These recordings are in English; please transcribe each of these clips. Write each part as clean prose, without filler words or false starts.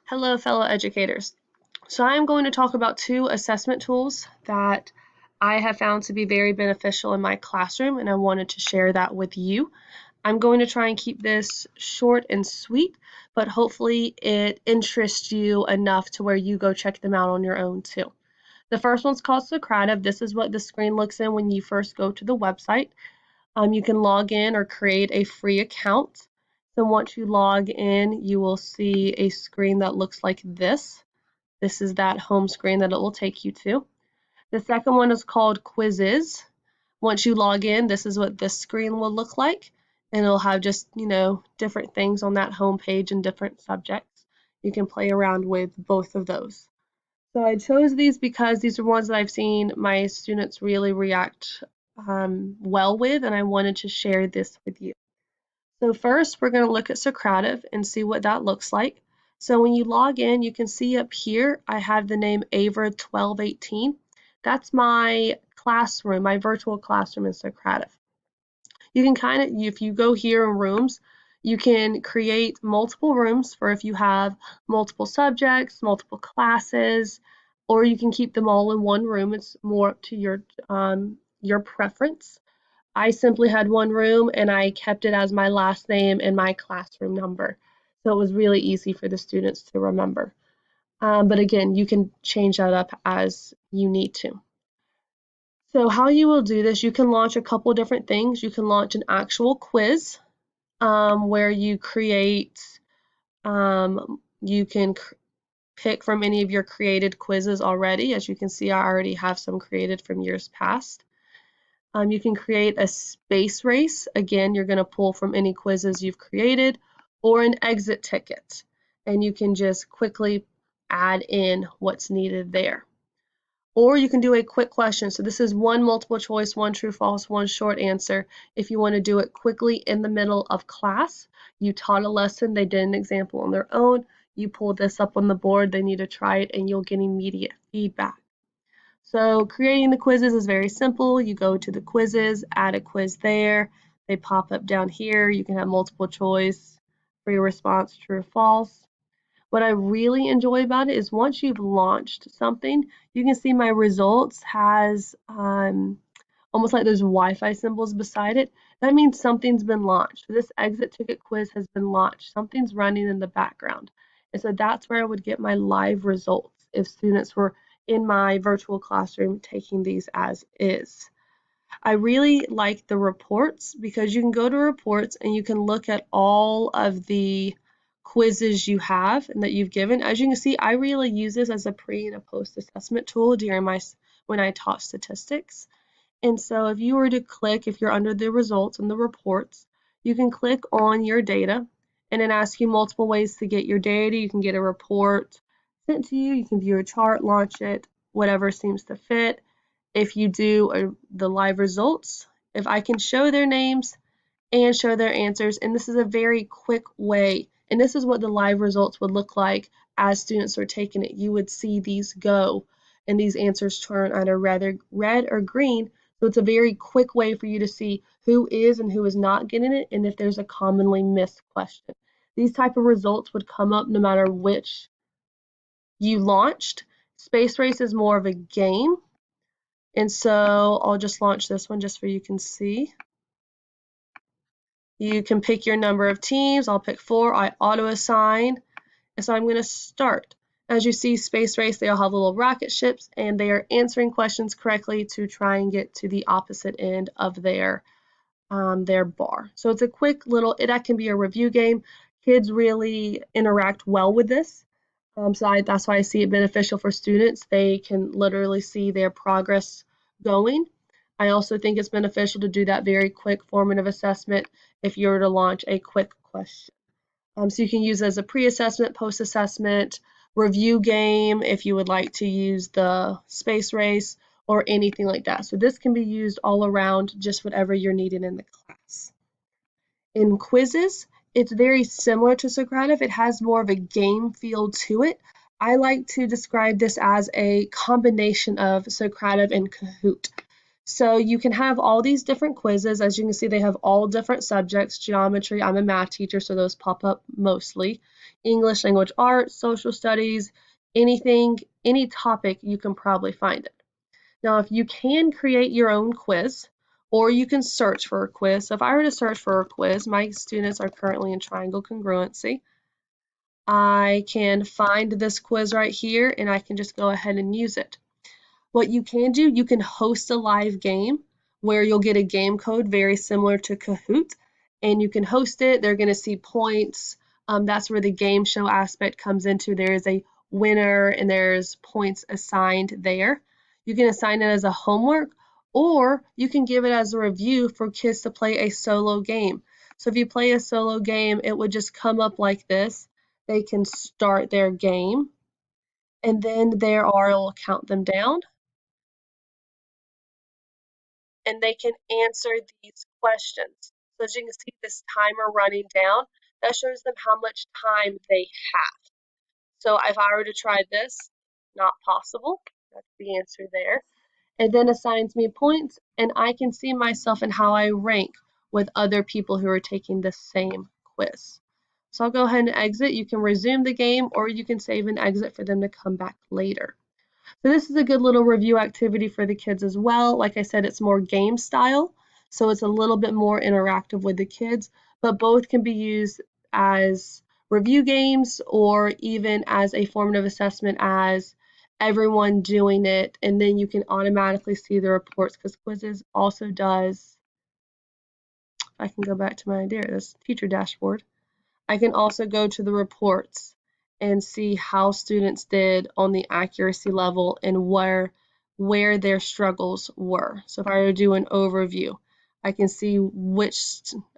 Hello, fellow educators. So I'm going to talk about two assessment tools that I have found to be very beneficial in my classroom, and I wanted to share that with you. I'm going to try and keep this short and sweet, but hopefully it interests you enough to where you go check them out on your own too. The first one's called Socrative. This is what the screen looks in when you first go to the website. You can log in or create a free account. So once you log in, you will see a screen that looks like this. This is that home screen that it will take you to. The second one is called Quizzes. Once you log in, this is what this screen will look like. And it'll have just, different things on that home page and different subjects. You can play around with both of those. So I chose these because these are ones that I've seen my students really react well with, and I wanted to share this with you. So first, we're going to look at Socrative and see what that looks like. So when you log in, you can see up here, I have the name Ava 1218. That's my classroom, my virtual classroom in Socrative. You can if you go here in rooms, you can create multiple rooms for if you have multiple subjects, multiple classes, or you can keep them all in one room. It's more up to your preference. I simply had one room and I kept it as my last name and my classroom number. So it was really easy for the students to remember. But again, you can change that up as you need to. So how you will do this, you can launch a couple different things. You can launch an actual quiz where you create, you can pick from any of your created quizzes already. As you can see, I already have some created from years past. You can create a space race. Again, you're going to pull from any quizzes you've created, or an exit ticket. And you can just quickly add in what's needed there. Or you can do a quick question. So this is one multiple choice, one true, false, one short answer. If you want to do it quickly in the middle of class, you taught a lesson, they did an example on their own, you pull this up on the board, they need to try it, and you'll get immediate feedback. So creating the quizzes is very simple. You go to the quizzes, add a quiz there. They pop up down here. You can have multiple choice, free response, true or false. What I really enjoy about it is once you've launched something, you can see my results has almost like those Wi-Fi symbols beside it. That means something's been launched. This exit ticket quiz has been launched. Something's running in the background. And so that's where I would get my live results if students were in my virtual classroom taking these as is. I really like the reports because you can go to reports and you can look at all of the quizzes you have and that you've given. As you can see, I really use this as a pre and a post assessment tool during when I taught statistics. And so if you were to click, if you're under the results and the reports, you can click on your data and it asks you multiple ways to get your data. You can get a report sent to you, you can view a chart, launch it, whatever seems to fit. If you do the live results, if I can show their names and show their answers, and this is a very quick way, and this is what the live results would look like as students are taking it. You would see these go, and these answers turn either red or green. So it's a very quick way for you to see who is and who is not getting it, and if there's a commonly missed question. These type of results would come up no matter which you launched. Space Race is more of a game, and so I'll just launch this one just so you can see. You can pick your number of teams. I'll pick 4. I auto assign. And so I'm going to start. As you see, Space Race, they all have little rocket ships, and they are answering questions correctly to try and get to the opposite end of their bar. So it's a quick little, that can be a review game. Kids really interact well with this. That's why I see it beneficial for students. They can literally see their progress going. I also think it's beneficial to do that very quick formative assessment if you were to launch a quick question. So you can use it as a pre-assessment, post-assessment, review game if you would like to use the space race or anything like that. So this can be used all around, just whatever you're needing in the class. In quizzes, it's very similar to Socrative. It has more of a game feel to it. I like to describe this as a combination of Socrative and Kahoot. So you can have all these different quizzes. As you can see, they have all different subjects. Geometry, I'm a math teacher, so those pop up mostly. English language arts, social studies, anything, any topic, you can probably find it. Now, if you can create your own quiz, or you can search for a quiz. So if I were to search for a quiz, my students are currently in triangle congruency. I can find this quiz right here and I can just go ahead and use it. What you can do, you can host a live game where you'll get a game code very similar to Kahoot, and you can host it. They're going to see points. That's where the game show aspect comes into. There is a winner and there's points assigned there. You can assign it as a homework, or you can give it as a review for kids to play a solo game. So if you play a solo game, it would just come up like this. They can start their game, and then there are, it'll count them down, and they can answer these questions. So as you can see this timer running down, that shows them how much time they have. So if I were to try this, not possible. That's the answer there. It then assigns me points, and I can see myself and how I rank with other people who are taking the same quiz. So I'll go ahead and exit. You can resume the game, or you can save and exit for them to come back later. So this is a good little review activity for the kids as well. Like I said, it's more game style, so it's a little bit more interactive with the kids, but both can be used as review games or even as a formative assessment as everyone doing it, and then you can automatically see the reports because quizzes also does, I can go back to my idea, this teacher dashboard. I can also go to the reports and see how students did on the accuracy level and where their struggles were. So if I were to do an overview, I can see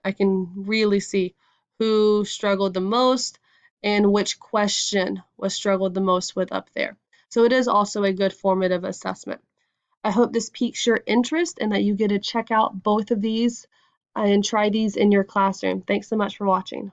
I can really see who struggled the most and which question was struggled the most with up there. So it is also a good formative assessment. I hope this piques your interest and that you get to check out both of these and try these in your classroom. Thanks so much for watching.